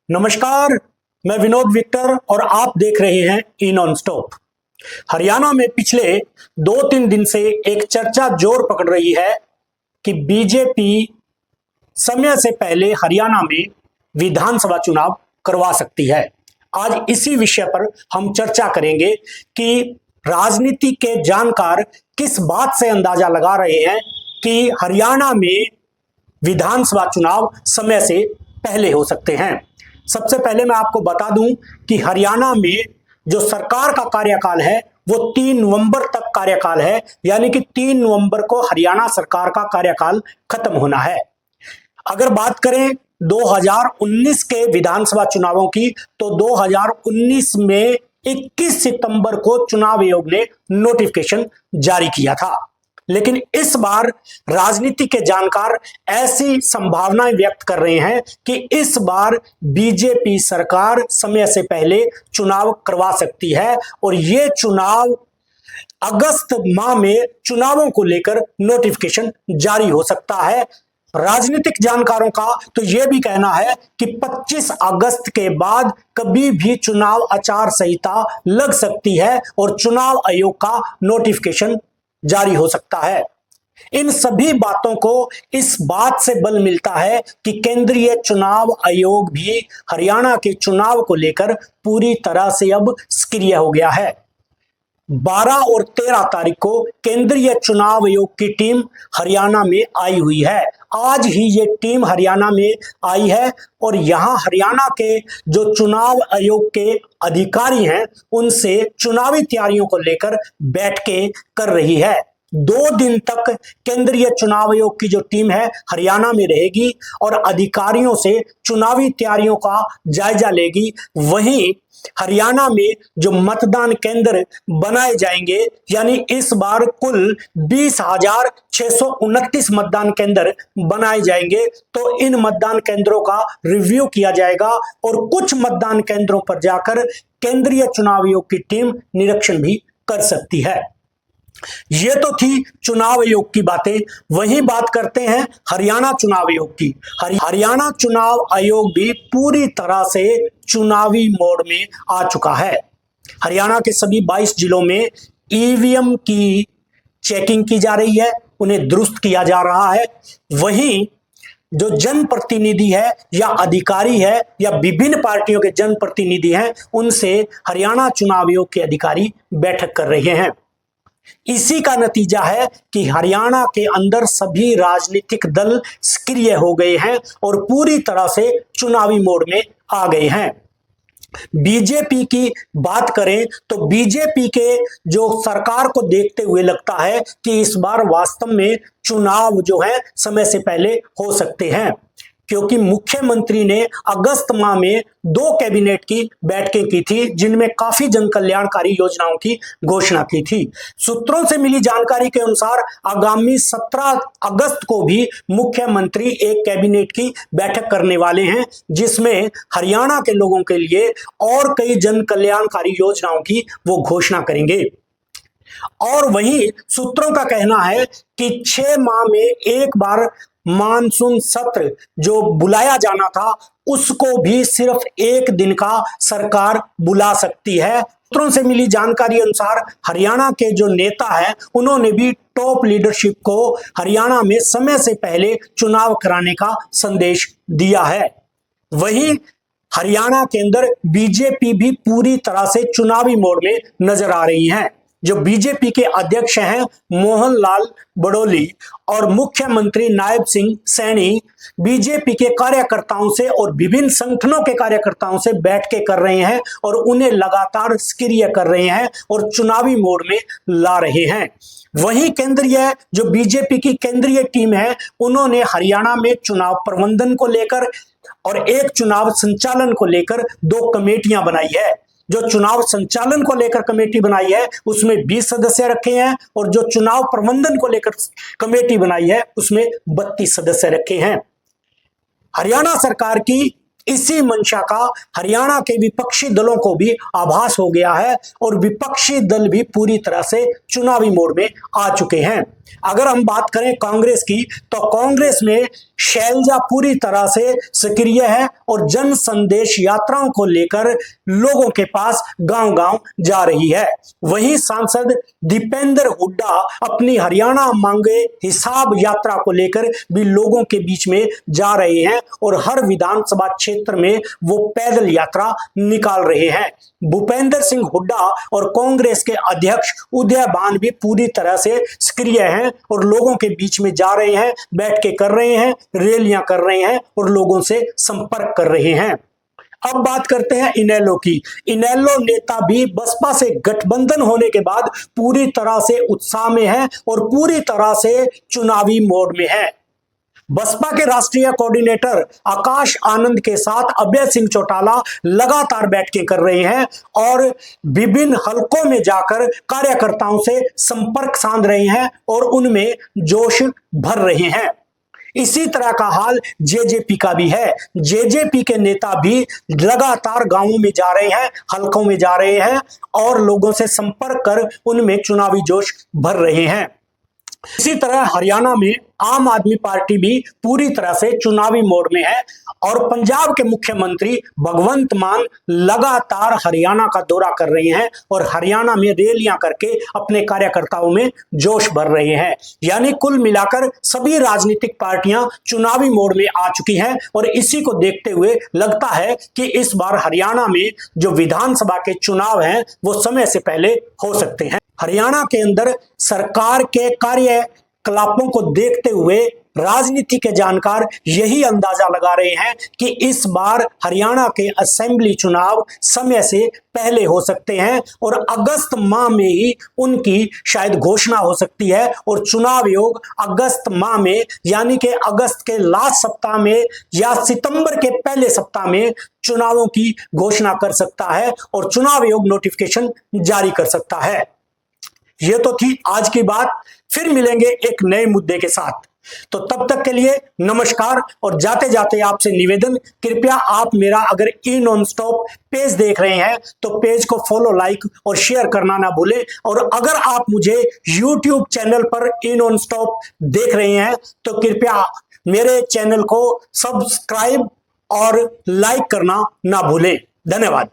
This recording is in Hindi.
नमस्कार, मैं विनोद विक्टर और आप देख रहे हैं ई नॉन स्टॉप। हरियाणा में पिछले 2-3 दिन से एक चर्चा जोर पकड़ रही है कि बीजेपी समय से पहले हरियाणा में विधानसभा चुनाव करवा सकती है। आज इसी विषय पर हम चर्चा करेंगे कि राजनीति के जानकार किस बात से अंदाजा लगा रहे हैं कि हरियाणा में विधानसभा चुनाव समय से पहले हो सकते हैं। सबसे पहले मैं आपको बता दूं कि हरियाणा में जो सरकार का कार्यकाल है वो 3 नवंबर तक कार्यकाल है, यानी कि 3 नवंबर को हरियाणा सरकार का कार्यकाल खत्म होना है। अगर बात करें 2019 के विधानसभा चुनावों की, तो 2019 में 21 सितंबर को चुनाव आयोग ने नोटिफिकेशन जारी किया था। लेकिन इस बार राजनीति के जानकार ऐसी संभावनाएं व्यक्त कर रहे हैं कि इस बार बीजेपी सरकार समय से पहले चुनाव करवा सकती है और ये चुनाव अगस्त माह में चुनावों को लेकर नोटिफिकेशन जारी हो सकता है। राजनीतिक जानकारों का तो यह भी कहना है कि 25 अगस्त के बाद कभी भी चुनाव आचार संहिता लग सकती है और चुनाव आयोग का नोटिफिकेशन जारी हो सकता है। इन सभी बातों को इस बात से बल मिलता है कि केंद्रीय चुनाव आयोग भी हरियाणा के चुनाव को लेकर पूरी तरह से अब सक्रिय हो गया है। 12 और 13 तारीख को केंद्रीय चुनाव आयोग की टीम हरियाणा में आई हुई है। आज ही ये टीम हरियाणा में आई है और यहां हरियाणा के जो चुनाव आयोग के अधिकारी हैं उनसे चुनावी तैयारियों को लेकर बैठकें कर रही है। 2 दिन तक केंद्रीय चुनाव आयोग की जो टीम है हरियाणा में रहेगी और अधिकारियों से चुनावी तैयारियों का जायजा लेगी। वहीं हरियाणा में जो मतदान केंद्र बनाए जाएंगे, यानी इस बार कुल 20,629 मतदान केंद्र बनाए जाएंगे, तो इन मतदान केंद्रों का रिव्यू किया जाएगा और कुछ मतदान केंद्रों पर जाकर केंद्रीय चुनाव आयोग की टीम निरीक्षण भी कर सकती है। ये तो थी चुनाव आयोग की बातें। वहीं बात करते हैं हरियाणा चुनाव आयोग की। हरियाणा चुनाव आयोग भी पूरी तरह से चुनावी मोड में आ चुका है। हरियाणा के सभी 22 जिलों में ईवीएम की चेकिंग की जा रही है, उन्हें दुरुस्त किया जा रहा है। वहीं जो जनप्रतिनिधि है या अधिकारी है या विभिन्न पार्टियों के जनप्रतिनिधि हैं, उनसे हरियाणा चुनाव आयोग के अधिकारी बैठक कर रहे हैं। इसी का नतीजा है कि हरियाणा के अंदर सभी राजनीतिक दल सक्रिय हो गए हैं और पूरी तरह से चुनावी मोड में आ गए हैं। बीजेपी की बात करें तो बीजेपी के जो सरकार को देखते हुए लगता है कि इस बार वास्तव में चुनाव जो है समय से पहले हो सकते हैं, क्योंकि मुख्यमंत्री ने अगस्त माह में 2 कैबिनेट की बैठकें की थी जिनमें काफी जन कल्याणकारी योजनाओं की घोषणा की थी। सूत्रों से मिली जानकारी के अनुसार आगामी 17 अगस्त को भी मुख्यमंत्री एक कैबिनेट की बैठक करने वाले हैं जिसमें हरियाणा के लोगों के लिए और कई जन कल्याणकारी योजनाओं की वो घोषणा करेंगे। और वहीं सूत्रों का कहना है कि 6 माह में एक बार मानसून सत्र जो बुलाया जाना था उसको भी सिर्फ 1 दिन का सरकार बुला सकती है। सूत्रों से मिली जानकारी अनुसार हरियाणा के जो नेता हैं उन्होंने भी टॉप लीडरशिप को हरियाणा में समय से पहले चुनाव कराने का संदेश दिया है। वहीं हरियाणा के अंदर बीजेपी भी पूरी तरह से चुनावी मोड में नजर आ रही है। जो बीजेपी के अध्यक्ष हैं मोहन लाल बड़ोली और मुख्यमंत्री नायब सिंह सैनी बीजेपी के कार्यकर्ताओं से और विभिन्न संगठनों के कार्यकर्ताओं से बैठकें कर रहे हैं और उन्हें लगातार सक्रिय कर रहे हैं और चुनावी मोड में ला रहे हैं। वहीं केंद्रीय जो बीजेपी की केंद्रीय टीम है उन्होंने हरियाणा में चुनाव प्रबंधन को लेकर और एक चुनाव संचालन को लेकर 2 कमेटियां बनाई है। जो चुनाव संचालन को लेकर कमेटी बनाई है उसमें 20 सदस्य रखे हैं और जो चुनाव प्रबंधन को लेकर कमेटी बनाई है उसमें 32 सदस्य रखे हैं। हरियाणा सरकार की इसी मंशा का हरियाणा के विपक्षी दलों को भी आभास हो गया है और विपक्षी दल भी पूरी तरह से चुनावी मोड में आ चुके हैं। अगर हम बात करें कांग्रेस की, तो कांग्रेस में शैलजा पूरी तरह से सक्रिय है और जन संदेश यात्राओं को लेकर लोगों के पास गांव-गांव जा रही है। वहीं सांसद दीपेंद्र हुड्डा अपनी हरियाणा मांगे हिसाब यात्रा को लेकर भी लोगों के बीच में जा रहे हैं और हर विधानसभा क्षेत्र में वो पैदल यात्रा निकाल रहे हैं। भूपेंद्र सिंह हुड्डा और कांग्रेस के अध्यक्ष उदय भान भी पूरी तरह से सक्रिय हैं और लोगों के बीच में जा रहे हैं, बैठ के कर रहे हैं, रैलियां कर रहे हैं और लोगों से संपर्क कर रहे हैं। अब बात करते हैं इनेलो की। इनेलो नेता भी बसपा से गठबंधन होने के बाद पूरी तरह से उत्साह में है और पूरी तरह से चुनावी मोड में है। बसपा के राष्ट्रीय कोऑर्डिनेटर आकाश आनंद के साथ अभय सिंह चौटाला लगातार बैठकें कर रहे हैं और विभिन्न हलकों में जाकर कार्यकर्ताओं से संपर्क साध रहे हैं और उनमें जोश भर रहे हैं। इसी तरह का हाल जेजेपी का भी है। जेजेपी के नेता भी लगातार गांवों में जा रहे हैं, हलकों में जा रहे हैं और लोगों से संपर्क कर उनमें चुनावी जोश भर रहे हैं। इसी तरह हरियाणा में आम आदमी पार्टी भी पूरी तरह से चुनावी मोड में है और पंजाब के मुख्यमंत्री भगवंत मान लगातार हरियाणा का दौरा कर रहे हैं और हरियाणा में रैलियां करके अपने कार्यकर्ताओं में जोश भर रहे हैं। यानी कुल मिलाकर सभी राजनीतिक पार्टियां चुनावी मोड में आ चुकी हैं और इसी को देखते हुए लगता है कि इस बार हरियाणा में जो विधानसभा के चुनाव हैं वो समय से पहले हो सकते हैं। हरियाणा के अंदर सरकार के कार्यकलापों को देखते हुए राजनीति के जानकार यही अंदाजा लगा रहे हैं कि इस बार हरियाणा के असेंबली चुनाव समय से पहले हो सकते हैं और अगस्त माह में ही उनकी शायद घोषणा हो सकती है और चुनाव आयोग अगस्त माह में यानी कि अगस्त के लास्ट सप्ताह में या सितंबर के पहले सप्ताह में चुनावों की घोषणा कर सकता है और चुनाव आयोग नोटिफिकेशन जारी कर सकता है। ये तो थी आज की बात। फिर मिलेंगे एक नए मुद्दे के साथ, तो तब तक के लिए नमस्कार। और जाते जाते आपसे निवेदन, कृपया आप मेरा अगर ई नॉन स्टॉप पेज देख रहे हैं तो पेज को फॉलो, लाइक और शेयर करना ना भूलें। और अगर आप मुझे यूट्यूब चैनल पर ई नॉन स्टॉप देख रहे हैं तो कृपया मेरे चैनल को सब्सक्राइब और लाइक करना ना भूलें। धन्यवाद।